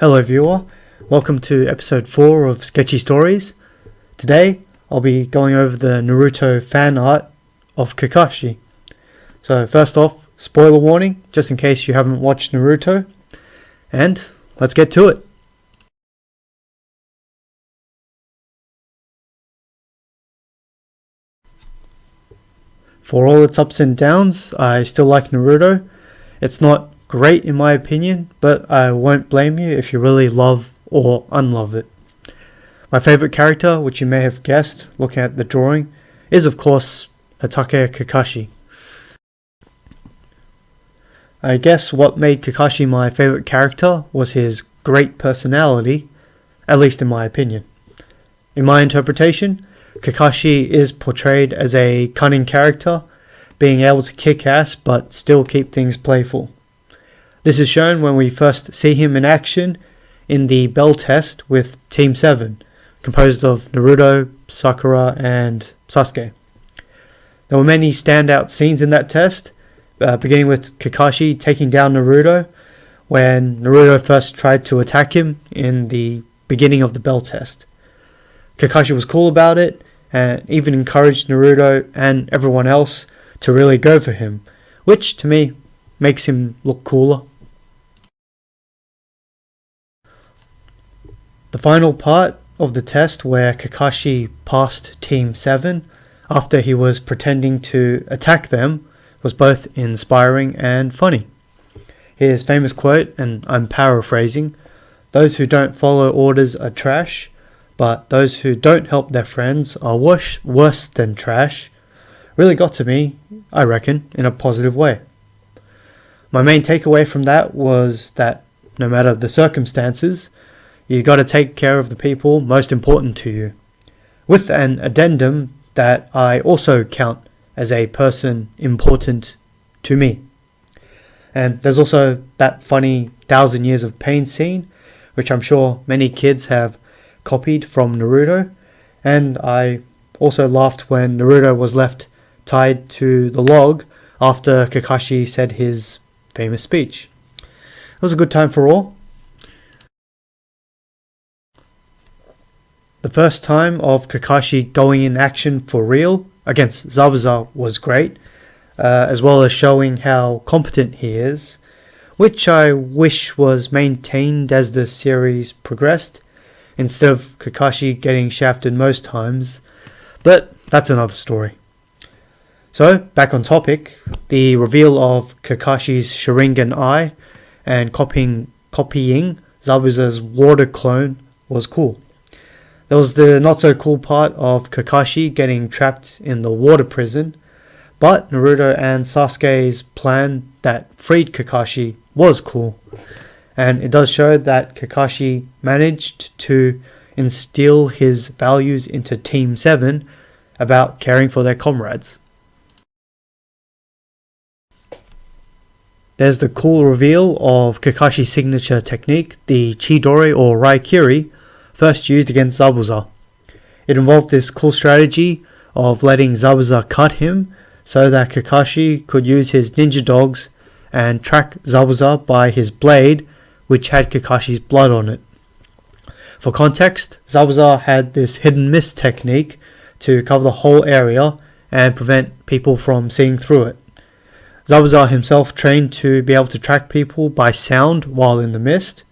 Hello viewer, welcome to episode 4 of Sketchy Stories. Today I'll be going over the Naruto fan art of Kakashi. So first off, spoiler warning, just in case you haven't watched Naruto, and let's get to it. For all its ups and downs, I still like Naruto. It's not great in my opinion, but I won't blame you if you really love or unlove it. My favourite character, which you may have guessed looking at the drawing, is of course Hatake Kakashi. I guess what made Kakashi my favourite character was his great personality, at least in my opinion. In my interpretation, Kakashi is portrayed as a cunning character, being able to kick ass but still keep things playful. This is shown when we first see him in action in the bell test with Team 7, composed of Naruto, Sakura and Sasuke. There were many standout scenes in that test, beginning with Kakashi taking down Naruto when Naruto first tried to attack him in the beginning of the bell test. Kakashi was cool about it and even encouraged Naruto and everyone else to really go for him, which to me makes him look cooler. The final part of the test where Kakashi passed Team 7 after he was pretending to attack them was both inspiring and funny. His famous quote, and I'm paraphrasing, "Those who don't follow orders are trash, but those who don't help their friends are worse than trash," really got to me, I reckon, in a positive way. My main takeaway from that was that no matter the circumstances, you got to take care of the people most important to you, with an addendum that I also count as a person important to me. And there's also that funny 1,000 Years of Pain scene, which I'm sure many kids have copied from Naruto, and I also laughed when Naruto was left tied to the log after Kakashi said his famous speech. It was a good time for all. The first time of Kakashi going in action for real against Zabuza was great, as well as showing how competent he is, which I wish was maintained as the series progressed, instead of Kakashi getting shafted most times, but that's another story. So, back on topic, the reveal of Kakashi's Sharingan eye and copying Zabuza's water clone was cool. There was the not so cool part of Kakashi getting trapped in the water prison, but Naruto and Sasuke's plan that freed Kakashi was cool, and it does show that Kakashi managed to instill his values into Team 7 about caring for their comrades. There's the cool reveal of Kakashi's signature technique, the Chidori or Raikiri, first used against Zabuza. It involved this cool strategy of letting Zabuza cut him so that Kakashi could use his ninja dogs and track Zabuza by his blade, which had Kakashi's blood on it. For context, Zabuza had this hidden mist technique to cover the whole area and prevent people from seeing through it. Zabuza himself trained to be able to track people by sound while in the mist,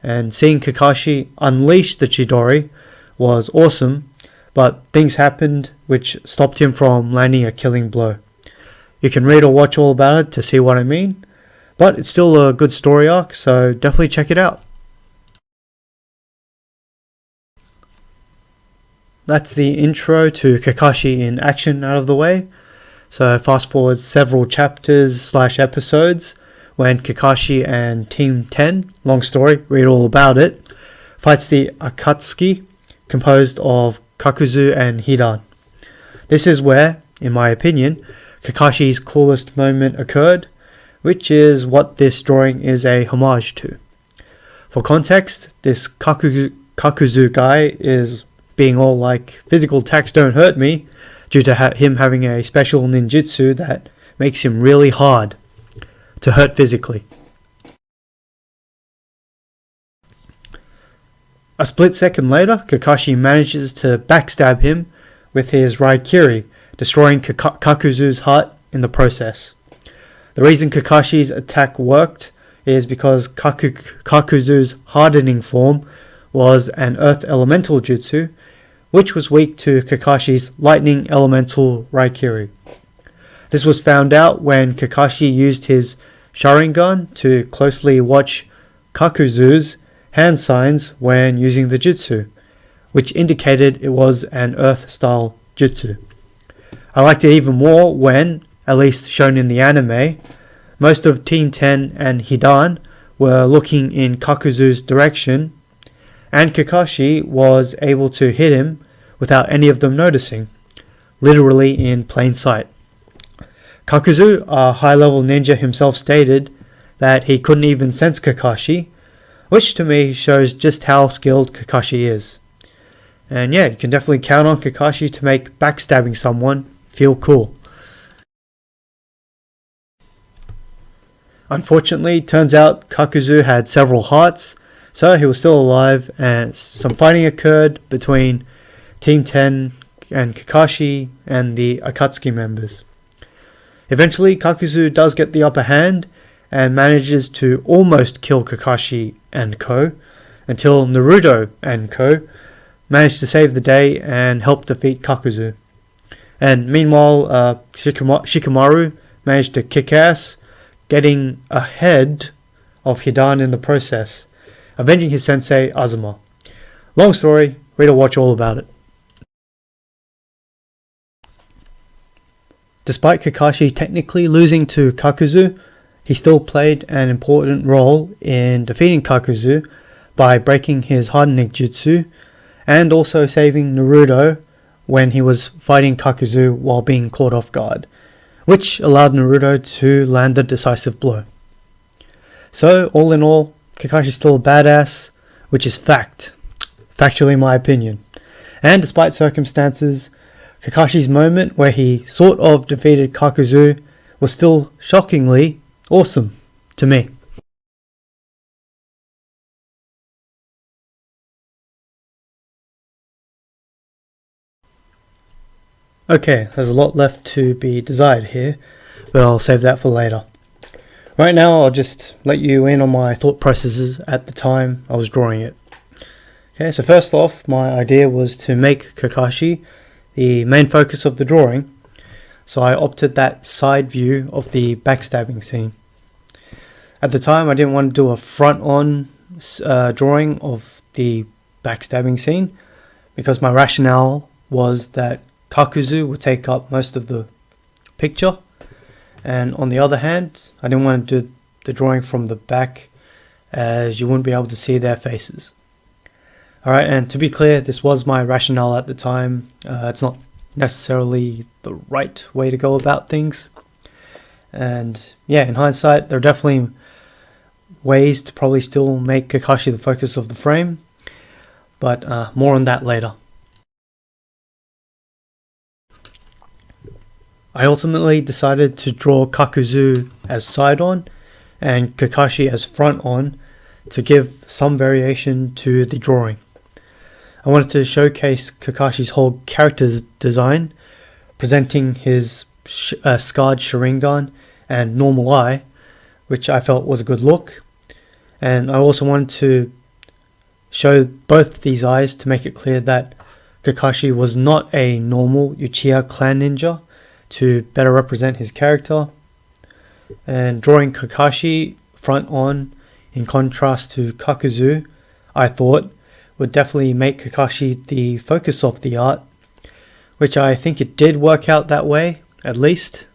and seeing Kakashi unleash the Chidori was awesome, but things happened which stopped him from landing a killing blow. You can read or watch all about it to see what I mean, but it's still a good story arc, so definitely check it out. That's the intro to Kakashi in action out of the way, so fast forward several chapters / episodes when Kakashi and Team 10, long story, read all about it, fights the Akatsuki, composed of Kakuzu and Hidan. This is where, in my opinion, Kakashi's coolest moment occurred, which is what this drawing is a homage to. For context, this Kakuzu guy is being all like, physical attacks don't hurt me, due to him having a special ninjutsu that makes him really hard to hurt physically. A split second later, Kakashi manages to backstab him with his Raikiri, destroying Kakuzu's heart in the process. The reason Kakashi's attack worked is because Kakuzu's hardening form was an earth elemental jutsu, which was weak to Kakashi's lightning elemental Raikiri. This was found out when Kakashi used his Sharingan to closely watch Kakuzu's hand signs when using the jutsu, which indicated it was an earth style jutsu. I liked it even more when, at least shown in the anime, most of Team 10 and Hidan were looking in Kakuzu's direction, and Kakashi was able to hit him without any of them noticing, literally in plain sight. Kakuzu, a high-level ninja himself, stated that he couldn't even sense Kakashi, which to me shows just how skilled Kakashi is. And yeah, you can definitely count on Kakashi to make backstabbing someone feel cool. Unfortunately, turns out Kakuzu had several hearts, so he was still alive, and some fighting occurred between Team 10 and Kakashi and the Akatsuki members. Eventually, Kakuzu does get the upper hand and manages to almost kill Kakashi and co, until Naruto and co managed to save the day and help defeat Kakuzu. And meanwhile, Shikamaru managed to kick ass, getting ahead of Hidan in the process, avenging his sensei Azuma. Long story, read or watch all about it. Despite Kakashi technically losing to Kakuzu, he still played an important role in defeating Kakuzu by breaking his hardening jutsu and also saving Naruto when he was fighting Kakuzu while being caught off guard, which allowed Naruto to land the decisive blow. So, all in all, Kakashi's still a badass, which is factually my opinion. And despite circumstances, Kakashi's moment where he sort of defeated Kakuzu was still shockingly awesome to me. Okay, there's a lot left to be desired here, but I'll save that for later. Right now, I'll just let you in on my thought processes at the time I was drawing it. Okay, so first off, my idea was to make Kakashi the main focus of the drawing, so I opted that side view of the backstabbing scene. At the time, I didn't want to do a front-on drawing of the backstabbing scene, because my rationale was that Kakuzu would take up most of the picture, and on the other hand, I didn't want to do the drawing from the back, as you wouldn't be able to see their faces. Alright, and to be clear, this was my rationale at the time. It's not necessarily the right way to go about things. And yeah, in hindsight, there are definitely ways to probably still make Kakashi the focus of the frame, but more on that later. I ultimately decided to draw Kakuzu as side-on and Kakashi as front-on to give some variation to the drawing. I wanted to showcase Kakashi's whole character design, presenting his scarred Sharingan and normal eye, which I felt was a good look. And I also wanted to show both these eyes to make it clear that Kakashi was not a normal Uchiha clan ninja, to better represent his character. And drawing Kakashi front on in contrast to Kakuzu, I thought would definitely make Kakashi the focus of the art, which I think it did work out that way, at least.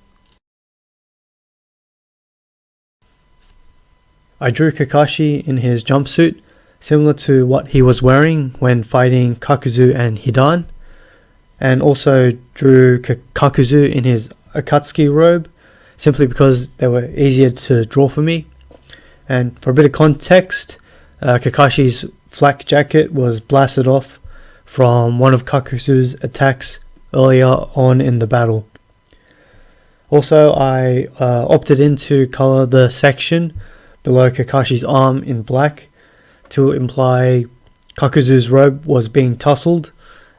I drew Kakashi in his jumpsuit, similar to what he was wearing when fighting Kakuzu and Hidan, and also drew Kakuzu in his Akatsuki robe, simply because they were easier to draw for me. And for a bit of context, Kakashi's flak jacket was blasted off from one of Kakuzu's attacks earlier on in the battle. Also, I opted in to color the section below Kakashi's arm in black to imply Kakuzu's robe was being tussled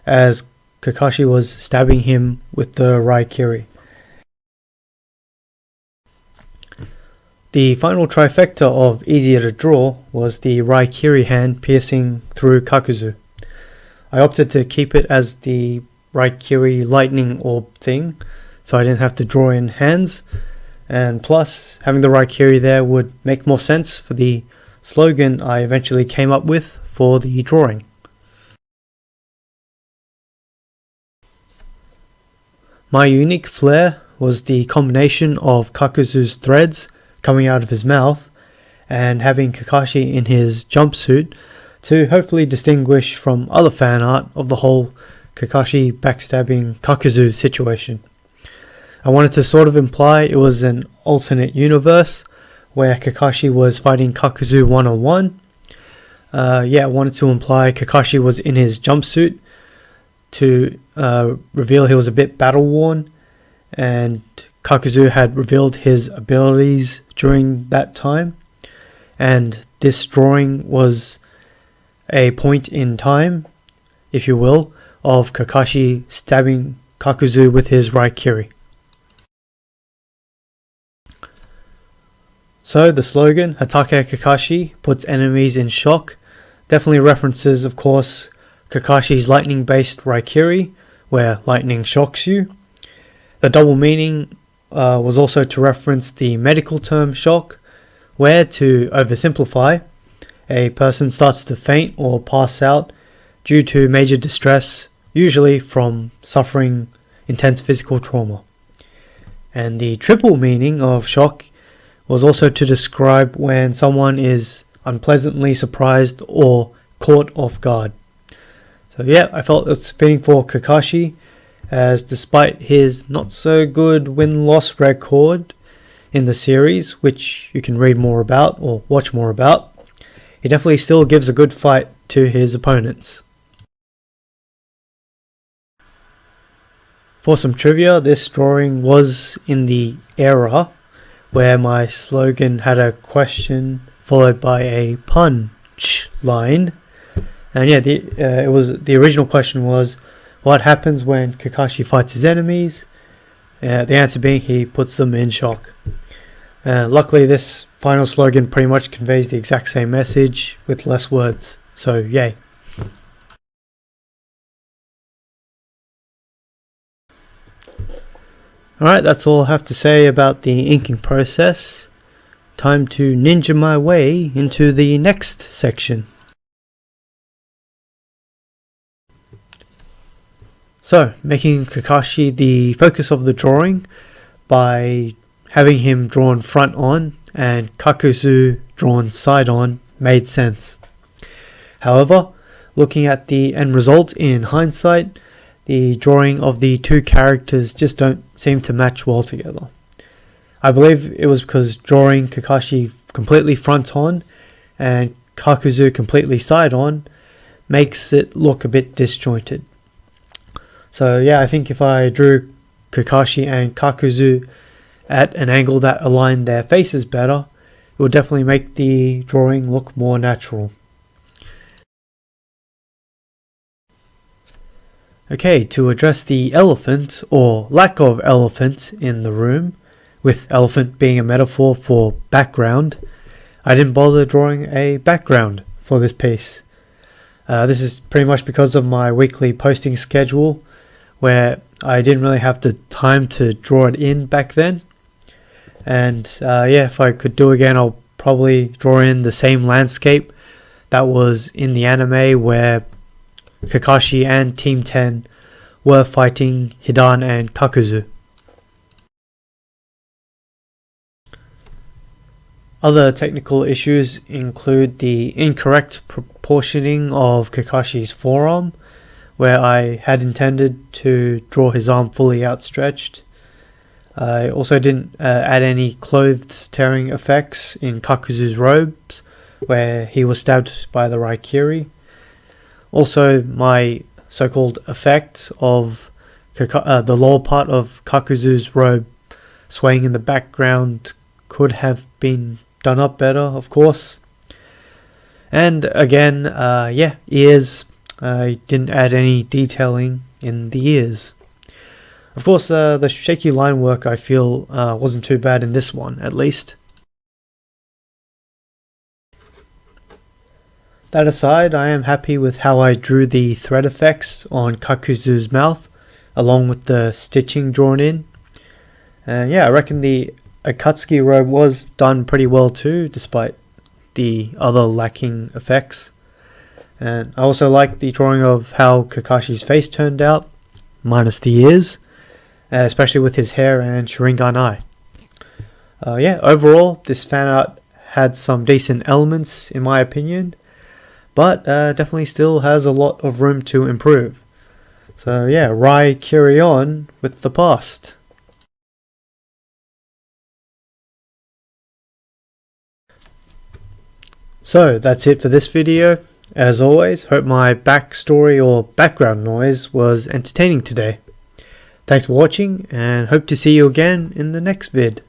as Kakashi was stabbing him with the Raikiri. The final trifecta of easier to draw was the Raikiri hand piercing through Kakuzu. I opted to keep it as the Raikiri lightning orb thing, so I didn't have to draw in hands, and plus having the Raikiri there would make more sense for the slogan I eventually came up with for the drawing. My unique flair was the combination of Kakuzu's threads coming out of his mouth and having Kakashi in his jumpsuit to hopefully distinguish from other fan art of the whole Kakashi backstabbing Kakuzu situation. I wanted to sort of imply it was an alternate universe where Kakashi was fighting Kakuzu one-on-one. I wanted to imply Kakashi was in his jumpsuit to reveal he was a bit battle worn, and Kakuzu had revealed his abilities during that time, and this drawing was a point in time, if you will, of Kakashi stabbing Kakuzu with his Raikiri. So the slogan, Hatake Kakashi, puts enemies in shock, definitely references, of course, Kakashi's lightning-based Raikiri, where lightning shocks you. The double meaning was also to reference the medical term shock, where, to oversimplify, a person starts to faint or pass out due to major distress, usually from suffering intense physical trauma. And the triple meaning of shock was also to describe when someone is unpleasantly surprised or caught off guard. So yeah, I felt it's fitting for Kakashi, as despite his not so good win-loss record in the series, which you can read more about or watch more about, he definitely still gives a good fight to his opponents. For some trivia, this drawing was in the era where my slogan had a question followed by a punch line. And yeah, the original question was, what happens when Kakashi fights his enemies? The answer being he puts them in shock. Luckily, this final slogan pretty much conveys the exact same message with less words, so yay. Alright, that's all I have to say about the inking process. Time to ninja my way into the next section. So, making Kakashi the focus of the drawing by having him drawn front on and Kakuzu drawn side on made sense. However, looking at the end result in hindsight, the drawing of the two characters just don't seem to match well together. I believe it was because drawing Kakashi completely front on and Kakuzu completely side on makes it look a bit disjointed. So yeah, I think if I drew Kakashi and Kakuzu at an angle that aligned their faces better, it would definitely make the drawing look more natural. Okay, to address the elephant, or lack of elephant, in the room, with elephant being a metaphor for background, I didn't bother drawing a background for this piece. This is pretty much because of my weekly posting schedule, where I didn't really have the time to draw it in back then. And if I could do again, I'll probably draw in the same landscape that was in the anime where Kakashi and Team 10 were fighting Hidan and Kakuzu. Other technical issues include the incorrect proportioning of Kakashi's forearm, where I had intended to draw his arm fully outstretched. I also didn't add any clothes tearing effects in Kakuzu's robes, where he was stabbed by the Raikiri. Also, my so-called effect of the lower part of Kakuzu's robe swaying in the background could have been done up better, of course. And again, yeah, ears. I didn't add any detailing in the ears. Of course, the shaky line work I feel wasn't too bad in this one, at least. That aside, I am happy with how I drew the thread effects on Kakuzu's mouth, along with the stitching drawn in. And yeah, I reckon the Akatsuki robe was done pretty well too, despite the other lacking effects. And I also like the drawing of how Kakashi's face turned out, minus the ears, especially with his hair and Sharingan eye. Yeah, overall, this fan art had some decent elements in my opinion, but definitely still has a lot of room to improve. So yeah, Raikiri on with the past. So that's it for this video. As always, hope my backstory or background noise was entertaining today. Thanks for watching and hope to see you again in the next vid.